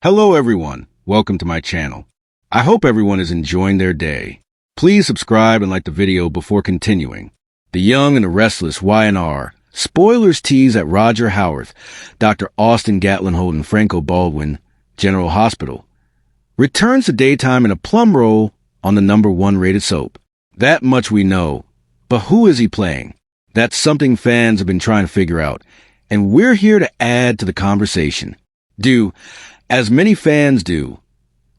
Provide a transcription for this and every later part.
Hello everyone, welcome to my channel. I hope everyone is enjoying their day. Please subscribe and like the video before continuing. The Young and the Restless Y&R. Spoilers tease at Roger Howarth, Dr. Austin Gatlin Holt and Franco Baldwin, General Hospital. Returns to daytime in a plum role on the #1 rated soap. That much we know, but who is he playing? That's something fans have been trying to figure out, and we're here to add to the conversation. As many fans do,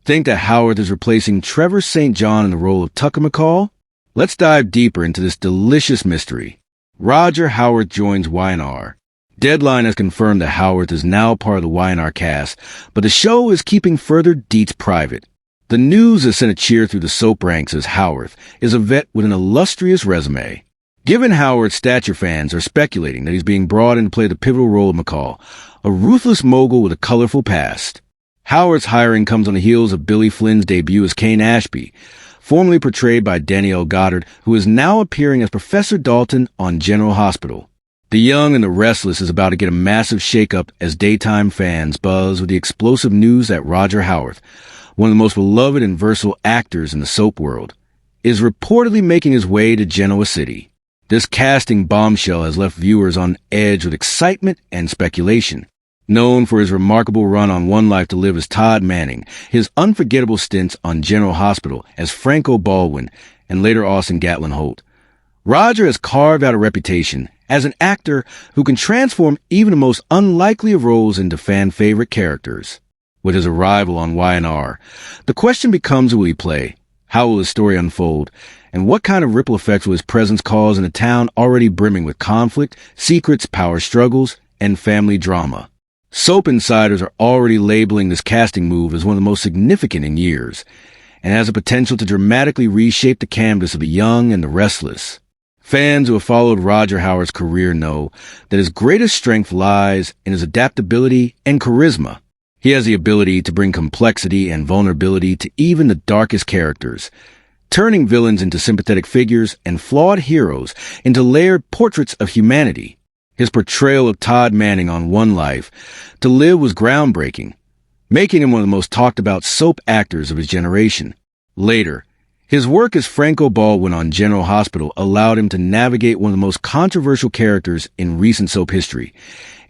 think that Howarth is replacing Trevor St. John in the role of Tucker McCall? Let's dive deeper into this delicious mystery. Roger Howarth joins Y&R. Deadline has confirmed that Howarth is now part of the Y&R cast, but the show is keeping further deets private. The news has sent a cheer through the soap ranks as Howarth is a vet with an illustrious resume. Given Howarth's stature, fans are speculating that he's being brought in to play the pivotal role of McCall, a ruthless mogul with a colorful past. Howarth's hiring comes on the heels of Billy Flynn's debut as Kane Ashby, formerly portrayed by Danielle Goddard, who is now appearing as Professor Dalton on General Hospital. The Young and the Restless is about to get a massive shakeup as daytime fans buzz with the explosive news that Roger Howarth, one of the most beloved and versatile actors in the soap world, is reportedly making his way to Genoa City. This casting bombshell has left viewers on edge with excitement and speculation. Known for his remarkable run on One Life to Live as Todd Manning, his unforgettable stints on General Hospital as Franco Baldwin, and later Austin Gatlin Holt, Roger has carved out a reputation as an actor who can transform even the most unlikely of roles into fan-favorite characters. With his arrival on Y&R, the question becomes, who will he play? How will his story unfold? And what kind of ripple effects will his presence cause in a town already brimming with conflict, secrets, power struggles, and family drama? Soap insiders are already labeling this casting move as one of the most significant in years, and has the potential to dramatically reshape the canvas of The Young and the Restless. Fans who have followed Roger Howarth's career know that his greatest strength lies in his adaptability and charisma. He has the ability to bring complexity and vulnerability to even the darkest characters, turning villains into sympathetic figures and flawed heroes into layered portraits of humanity. His portrayal of Todd Manning on One Life to Live was groundbreaking, making him one of the most talked-about soap actors of his generation. Later, his work as Franco Baldwin on General Hospital allowed him to navigate one of the most controversial characters in recent soap history,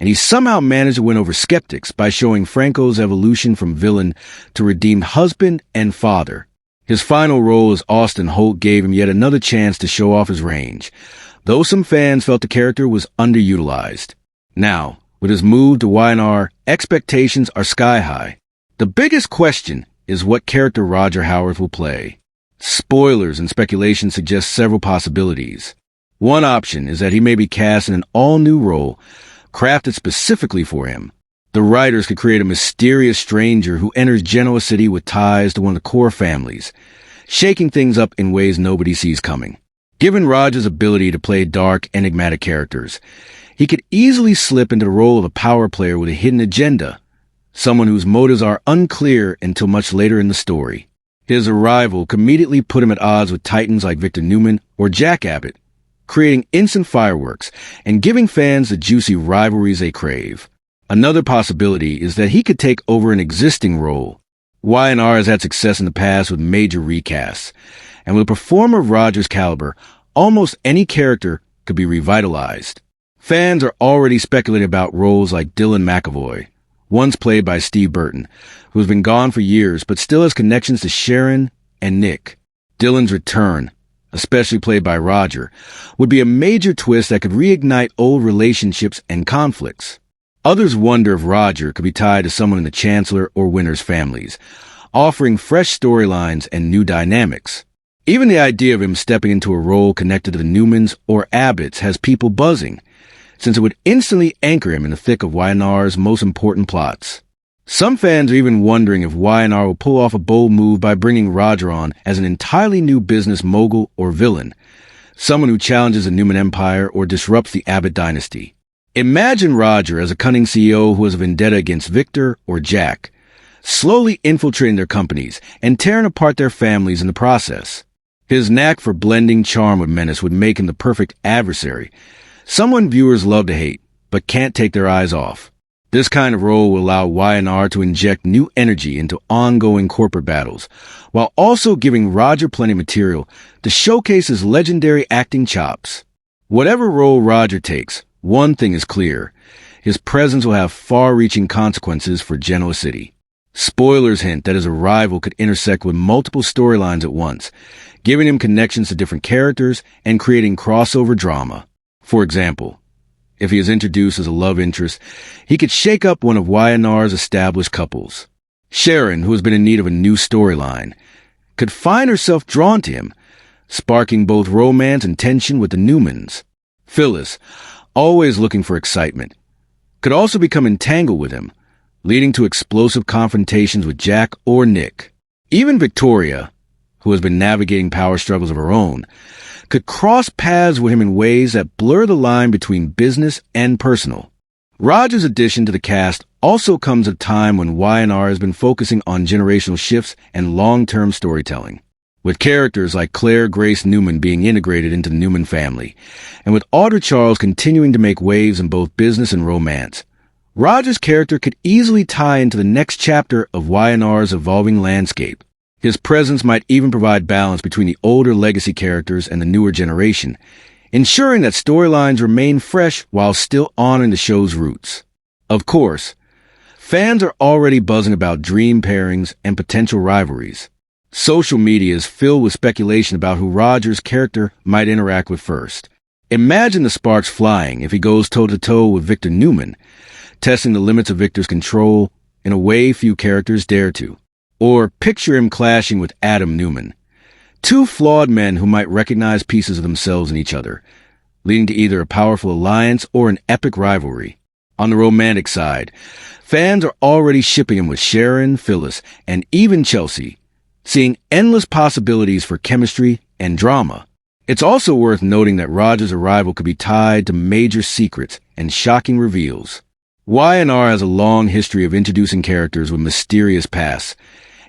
and he somehow managed to win over skeptics by showing Franco's evolution from villain to redeemed husband and father. His final role as Austin Holt gave him yet another chance to show off his range, though some fans felt the character was underutilized. Now, with his move to Y&R, expectations are sky high. The biggest question is what character Roger Howarth will play. Spoilers and speculation suggest several possibilities. One option is that he may be cast in an all-new role, crafted specifically for him. The writers could create a mysterious stranger who enters Genoa City with ties to one of the core families, shaking things up in ways nobody sees coming. Given Roger's ability to play dark, enigmatic characters, he could easily slip into the role of a power player with a hidden agenda, someone whose motives are unclear until much later in the story. His arrival could immediately put him at odds with titans like Victor Newman or Jack Abbott, creating instant fireworks and giving fans the juicy rivalries they crave. Another possibility is that he could take over an existing role. Y&R has had success in the past with major recasts, and with a performer of Roger's caliber, almost any character could be revitalized. Fans are already speculating about roles like Dylan McAvoy, once played by Steve Burton, who has been gone for years but still has connections to Sharon and Nick. Dylan's return, especially played by Roger, would be a major twist that could reignite old relationships and conflicts. Others wonder if Roger could be tied to someone in the Chancellor or Winter's families, offering fresh storylines and new dynamics. Even the idea of him stepping into a role connected to the Newmans or Abbotts has people buzzing, since it would instantly anchor him in the thick of Y&R's most important plots. Some fans are even wondering if Y&R will pull off a bold move by bringing Roger on as an entirely new business mogul or villain, someone who challenges the Newman Empire or disrupts the Abbott dynasty. Imagine Roger as a cunning CEO who has a vendetta against Victor or Jack, slowly infiltrating their companies and tearing apart their families in the process. His knack for blending charm with menace would make him the perfect adversary, someone viewers love to hate, but can't take their eyes off. This kind of role will allow Y&R to inject new energy into ongoing corporate battles, while also giving Roger plenty of material to showcase his legendary acting chops. Whatever role Roger takes, one thing is clear. His presence will have far-reaching consequences for Genoa City. Spoilers hint that his arrival could intersect with multiple storylines at once, giving him connections to different characters and creating crossover drama. For example, if he is introduced as a love interest, he could shake up one of Y&R's established couples. Sharon, who has been in need of a new storyline, could find herself drawn to him, sparking both romance and tension with the Newmans. Phyllis, always looking for excitement, could also become entangled with him, leading to explosive confrontations with Jack or Nick. Even Victoria, who has been navigating power struggles of her own, could cross paths with him in ways that blur the line between business and personal. Roger's addition to the cast also comes at a time when Y&R has been focusing on generational shifts and long-term storytelling, with characters like Claire Grace Newman being integrated into the Newman family, and with Audra Charles continuing to make waves in both business and romance. Roger's character could easily tie into the next chapter of Y&R's evolving landscape. His presence might even provide balance between the older legacy characters and the newer generation, ensuring that storylines remain fresh while still honoring the show's roots. Of course, fans are already buzzing about dream pairings and potential rivalries. Social media is filled with speculation about who Roger's character might interact with first. Imagine the sparks flying if he goes toe-to-toe with Victor Newman, testing the limits of Victor's control in a way few characters dare to. Or picture him clashing with Adam Newman, two flawed men who might recognize pieces of themselves in each other, leading to either a powerful alliance or an epic rivalry. On the romantic side, fans are already shipping him with Sharon, Phyllis, and even Chelsea, seeing endless possibilities for chemistry and drama. It's also worth noting that Roger's arrival could be tied to major secrets and shocking reveals. Y&R has a long history of introducing characters with mysterious pasts,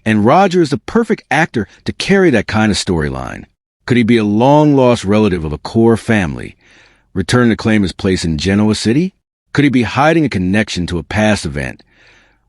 and Roger is the perfect actor to carry that kind of storyline. Could he be a long-lost relative of a core family, returning to claim his place in Genoa City? Could he be hiding a connection to a past event,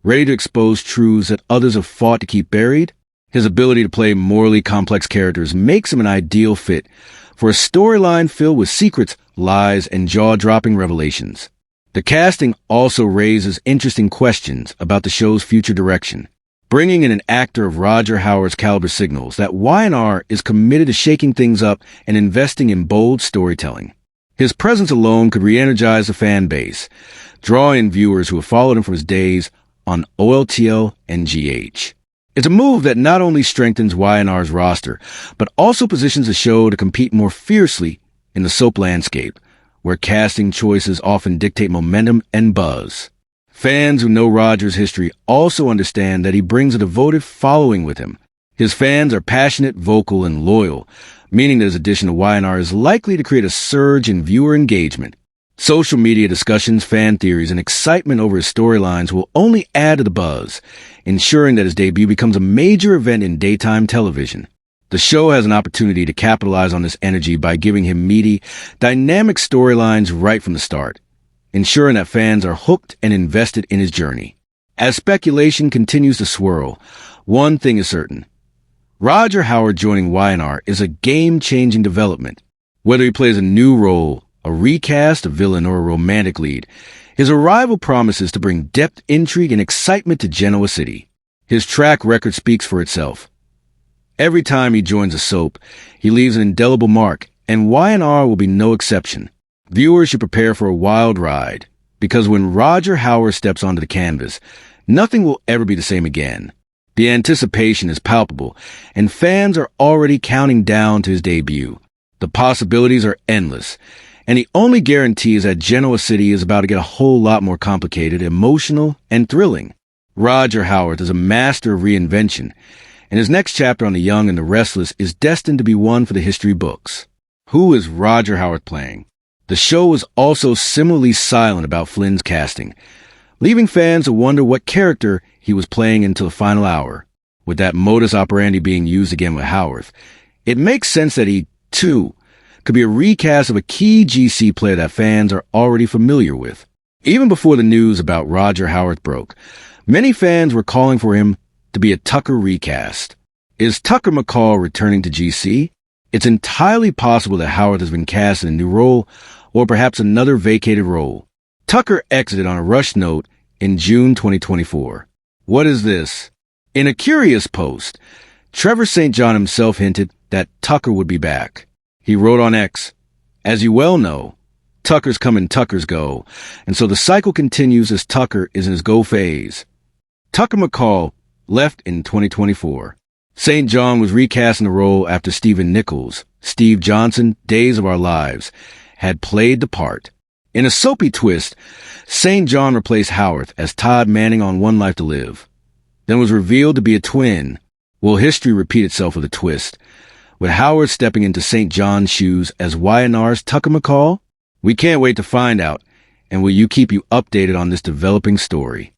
ready to expose truths that others have fought to keep buried? His ability to play morally complex characters makes him an ideal fit for a storyline filled with secrets, lies, and jaw-dropping revelations. The casting also raises interesting questions about the show's future direction. Bringing in an actor of Roger Howarth's caliber signals that Y&R is committed to shaking things up and investing in bold storytelling. His presence alone could re-energize the fan base, draw in viewers who have followed him from his days on OLTL and GH. It's a move that not only strengthens Y&R's roster, but also positions the show to compete more fiercely in the soap landscape, where casting choices often dictate momentum and buzz. Fans who know Roger's history also understand that he brings a devoted following with him. His fans are passionate, vocal, and loyal, meaning that his addition to Y&R is likely to create a surge in viewer engagement. Social media discussions, fan theories, and excitement over his storylines will only add to the buzz, ensuring that his debut becomes a major event in daytime television. The show has an opportunity to capitalize on this energy by giving him meaty, dynamic storylines right from the start, ensuring that fans are hooked and invested in his journey. As speculation continues to swirl, one thing is certain. Roger Howarth joining Y&R is a game-changing development. Whether he plays a new role, a recast, a villain, or a romantic lead, his arrival promises to bring depth, intrigue, and excitement to Genoa City. His track record speaks for itself. Every time he joins a soap, he leaves an indelible mark, and Y&R will be no exception. Viewers should prepare for a wild ride, because when Roger Howarth steps onto the canvas, nothing will ever be the same again. The anticipation is palpable, and fans are already counting down to his debut. The possibilities are endless, and the only guarantee is that Genoa City is about to get a whole lot more complicated, emotional, and thrilling. Roger Howarth is a master of reinvention, and his next chapter on The Young and the Restless is destined to be one for the history books. Who is Roger Howarth playing? The show was also similarly silent about Flynn's casting, leaving fans to wonder what character he was playing until the final hour. With that modus operandi being used again with Howarth, it makes sense that he, too, could be a recast of a key GC player that fans are already familiar with. Even before the news about Roger Howarth broke, many fans were calling for him to be a Tucker recast. Is Tucker McCall returning to GC? It's entirely possible that Howarth has been cast in a new role, or perhaps another vacated role. Tucker exited on a rushed note in June 2024. What is this? In a curious post, Trevor St. John himself hinted that Tucker would be back. He wrote on X, "As you well know, Tuckers come and Tuckers go, and so the cycle continues as Tucker is in his go phase." Tucker McCall left in 2024. St. John was recast in the role after Stephen Nichols, Steve Johnson, Days of Our Lives, had played the part. In a soapy twist, St. John replaced Howarth as Todd Manning on One Life to Live, then was revealed to be a twin. Will history repeat itself with a twist, with Howard stepping into St. John's shoes as Y&R's Tucker McCall? We can't wait to find out, and will you keep you updated on this developing story?